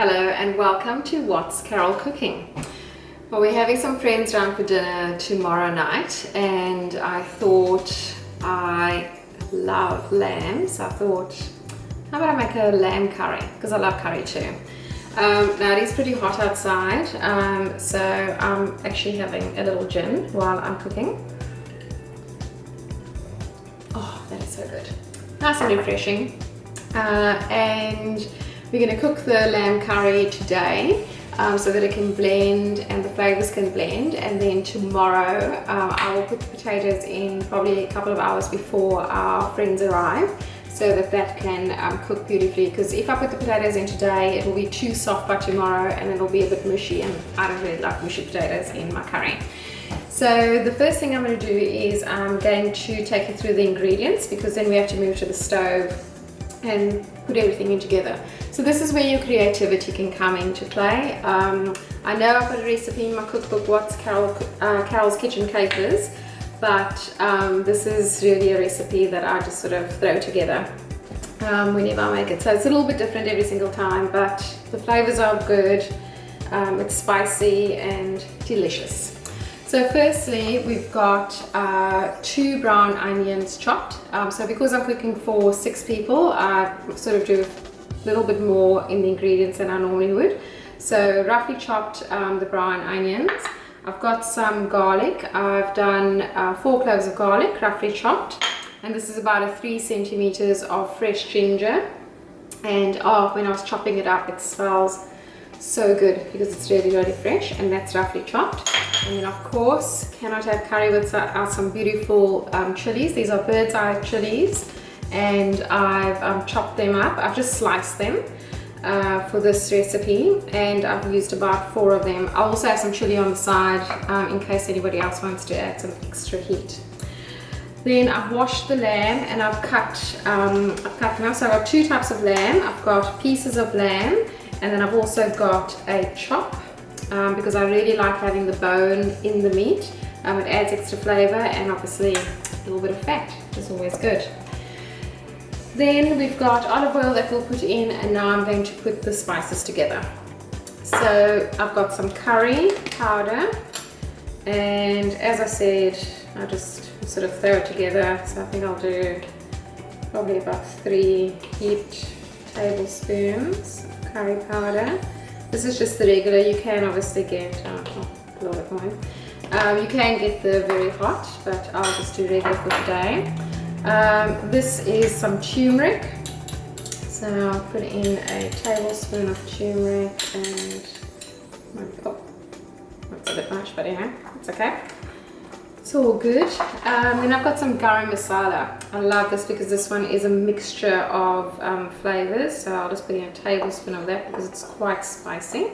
Hello and welcome to What's Carol Cooking. Well, we're having some friends round for dinner tomorrow night, and I thought I love lamb, so I thought, how about I make a lamb curry, because I love curry too. Now it is pretty hot outside, so I'm actually having a little gin while I'm cooking. Oh, that is so good. Nice and refreshing. And we're going to cook the lamb curry today so that it can blend and the flavors can blend, and then tomorrow I will put the potatoes in probably a couple of hours before our friends arrive so that that can cook beautifully, because if I put the potatoes in today it will be too soft by tomorrow and it'll be a bit mushy, and I don't really like mushy potatoes in my curry. So the first thing I'm going to do is I'm going to take you through the ingredients, because then we have to move to the stove and put everything in together. So this is where your creativity can come into play. I know I've got a recipe in my cookbook, What's Carol's Kitchen Capers, but this is really a recipe that I just sort of throw together whenever I make it. So it's a little bit different every single time, but the flavors are good, it's spicy and delicious. So firstly, we've got 2 brown onions chopped. So because I'm cooking for 6 people, I sort of do a little bit more in the ingredients than I normally would. So roughly chopped the brown onions. I've got some garlic. I've done 4 cloves of garlic, roughly chopped. And this is about a 3 centimeters of fresh ginger. And when I was chopping it up, it smells so good because it's really fresh, and that's roughly chopped. And then of course, cannot have curry without some beautiful chilies. These are bird's eye chilies, and I've chopped them up. I've just sliced them for this recipe, and I've used about 4 of them. I also have some chili on the side in case anybody else wants to add some extra heat. Then I've washed the lamb and I've cut them up. So I've got 2 types of lamb. I've got pieces of lamb, and then I've also got a chop because I really like having the bone in the meat. It adds extra flavor and obviously a little bit of fat, which is always good. Then we've got olive oil that we'll put in, and now I'm going to put the spices together. So I've got some curry powder, and as I said, I just sort of throw it together. So I think I'll do probably about 3 heaped tablespoons of curry powder. This is just the regular. You can obviously get a little bit more. You can get the very hot, but I'll just do regular for today. This is some turmeric. So I'll put in a tablespoon of turmeric, and that's a bit much, but anyway, it's okay. It's all good. Then I've got some Garam Masala. I love this because this one is a mixture of flavors. So I'll just put in a tablespoon of that because it's quite spicy.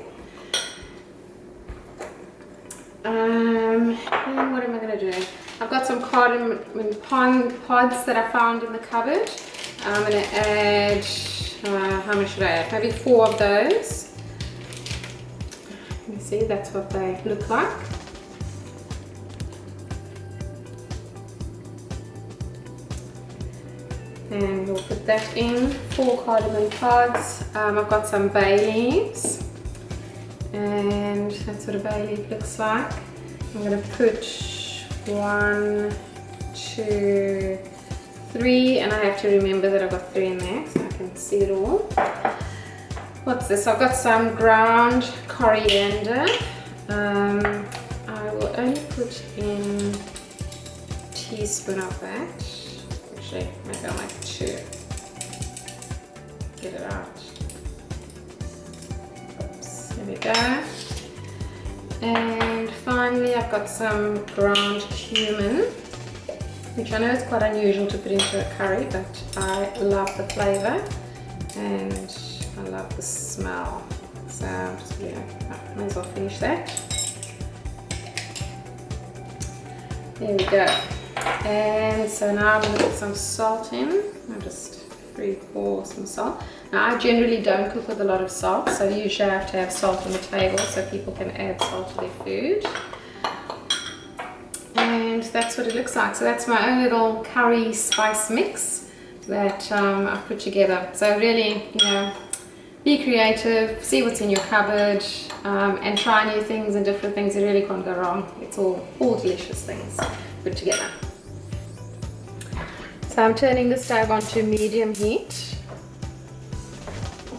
And what am I going to do? I've got some cardamom pods that I found in the cupboard. I'm going to add, how much should I add? Maybe 4 of those. You see, that's what they look like. And we'll put that in, 4 cardamom pods. I've got some bay leaves, and that's what a bay leaf looks like. I'm going to put 1, 2, 3, and I have to remember that I've got 3 in there so I can see it all. What's this? I've got some ground coriander. I will only put in a teaspoon of that. Actually, maybe I'll make 2. Get it out. Oops, there we go. And finally, I've got some ground cumin, which I know is quite unusual to put into a curry, but I love the flavor and I love the smell. So I'm just going to, might as well finish that. There we go. And so now I'm going to put some salt in. I'll just pour some salt. Now I generally don't cook with a lot of salt, so usually I have to have salt on the table so people can add salt to their food. And that's what it looks like. So that's my own little curry spice mix that I've put together. So really, you know, be creative, see what's in your cupboard, and try new things and different things. You really can't go wrong. It's all delicious things put together. So I'm turning the stove on to medium heat,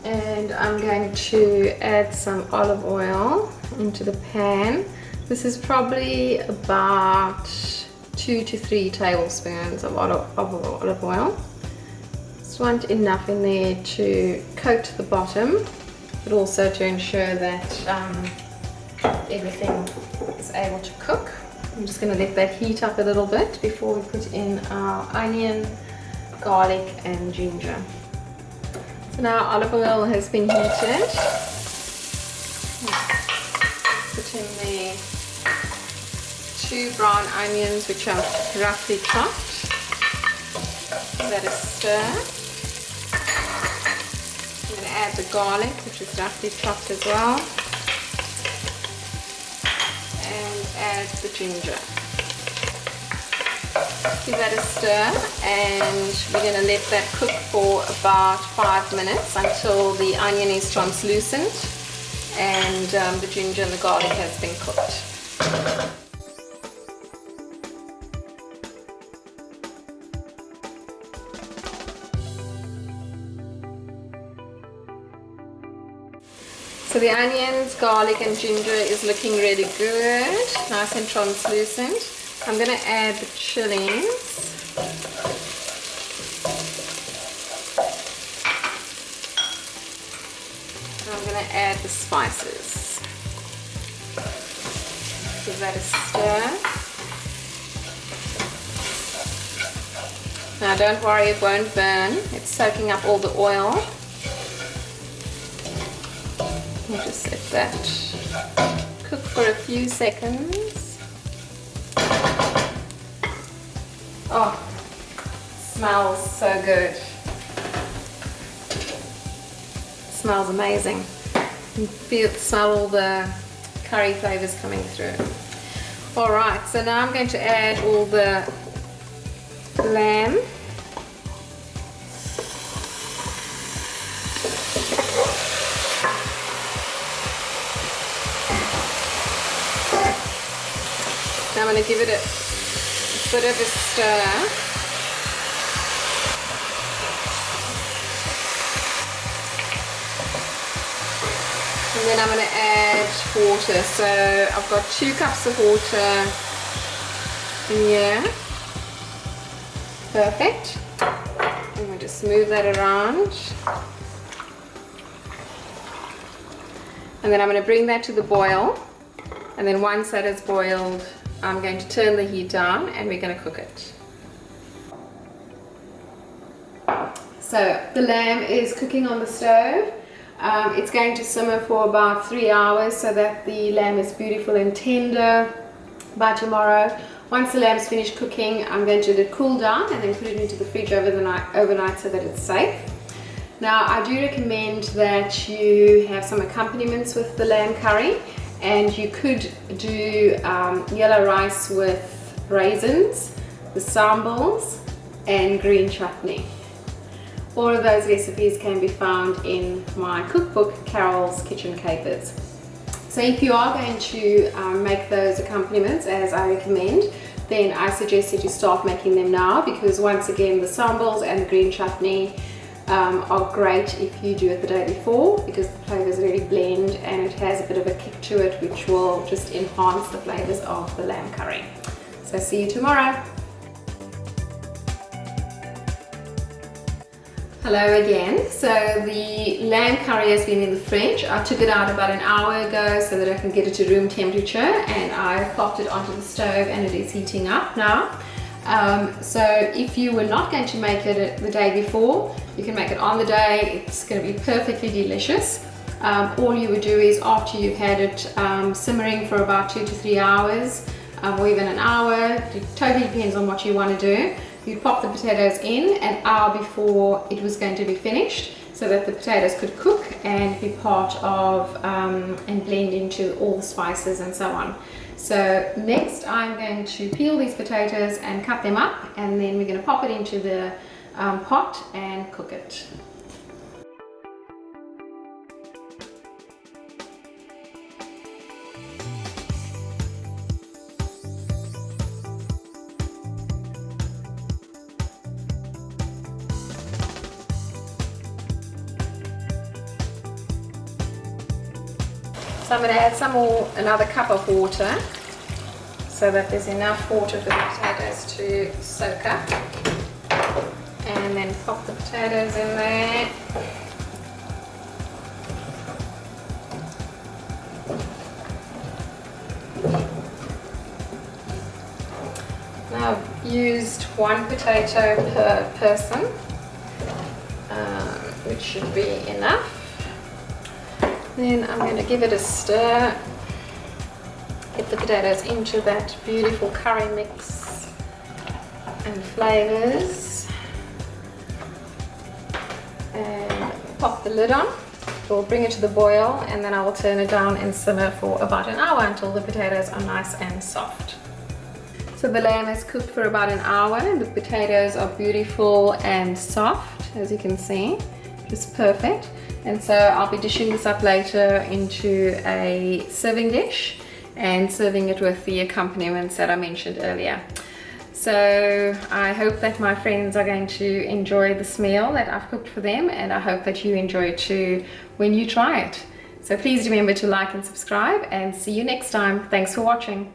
and I'm going to add some olive oil into the pan. This is probably about 2 to 3 tablespoons of olive oil. Just want enough in there to coat the bottom, but also to ensure that everything is able to cook. I'm just going to let that heat up a little bit before we put in our onion, garlic and ginger. So now olive oil has been heated. Put in the 2 brown onions which are roughly chopped. Give that a stir. I'm going to add the garlic which is roughly chopped as well. And add the ginger. Give that a stir, and we're going to let that cook for about 5 minutes until the onion is translucent and the ginger and the garlic has been cooked. So the onions, garlic and ginger is looking really good, nice and translucent. I'm going to add the chillies. I'm going to add the spices. Give that a stir. Now don't worry, it won't burn. It's soaking up all the oil. We'll just let that cook for a few seconds. Oh, smells so good. Smells amazing. You smell all the curry flavors coming through. All right, so now I'm going to add all the lamb. Now I'm going to give it a bit of a stir. And then I'm going to add water. So I've got 2 cups of water in here. Perfect. And we'll just move that around. And then I'm going to bring that to the boil. And then once that is boiled, I'm going to turn the heat down and we're going to cook it. So the lamb is cooking on the stove. It's going to simmer for about 3 hours so that the lamb is beautiful and tender by tomorrow. Once the lamb's finished cooking, I'm going to let it cool down and then put it into the fridge overnight so that it's safe. Now I do recommend that you have some accompaniments with the lamb curry, and you could do yellow rice with raisins, the sambals and green chutney. All of those recipes can be found in my cookbook, Carol's Kitchen Capers. So if you are going to make those accompaniments as I recommend, then I suggest that you start making them now, because once again the sambals and the green chutney are great if you do it the day before, because the flavors really blend and it has a bit of a kick to it which will just enhance the flavors of the lamb curry. So see you tomorrow. Hello again. So the lamb curry has been in the fridge. I took it out about an hour ago so that I can get it to room temperature, and I popped it onto the stove and it is heating up now. So if you were not going to make it the day before, you can make it on the day. It's going to be perfectly delicious. All you would do is, after you've had it simmering for about 2 to 3 hours, or even an hour, it totally depends on what you want to do. You'd pop the potatoes in an hour before it was going to be finished, so that the potatoes could cook and be part of and blend into all the spices and so on. So next I'm going to peel these potatoes and cut them up, and then we're going to pop it into the pot and cook it. So I'm going to add another cup of water so that there's enough water for the potatoes to soak up. And then pop the potatoes in there. Now I've used 1 potato per person, which should be enough. Then I'm going to give it a stir, get the potatoes into that beautiful curry mix and flavours, and pop the lid on. We'll bring it to the boil, and then I will turn it down and simmer for about an hour until the potatoes are nice and soft. So the lamb is cooked for about an hour and the potatoes are beautiful and soft, as you can see, just perfect. And so I'll be dishing this up later into a serving dish and serving it with the accompaniments that I mentioned earlier. So I hope that my friends are going to enjoy this meal that I've cooked for them, and I hope that you enjoy it too when you try it. So please remember to like and subscribe, and see you next time. Thanks for watching.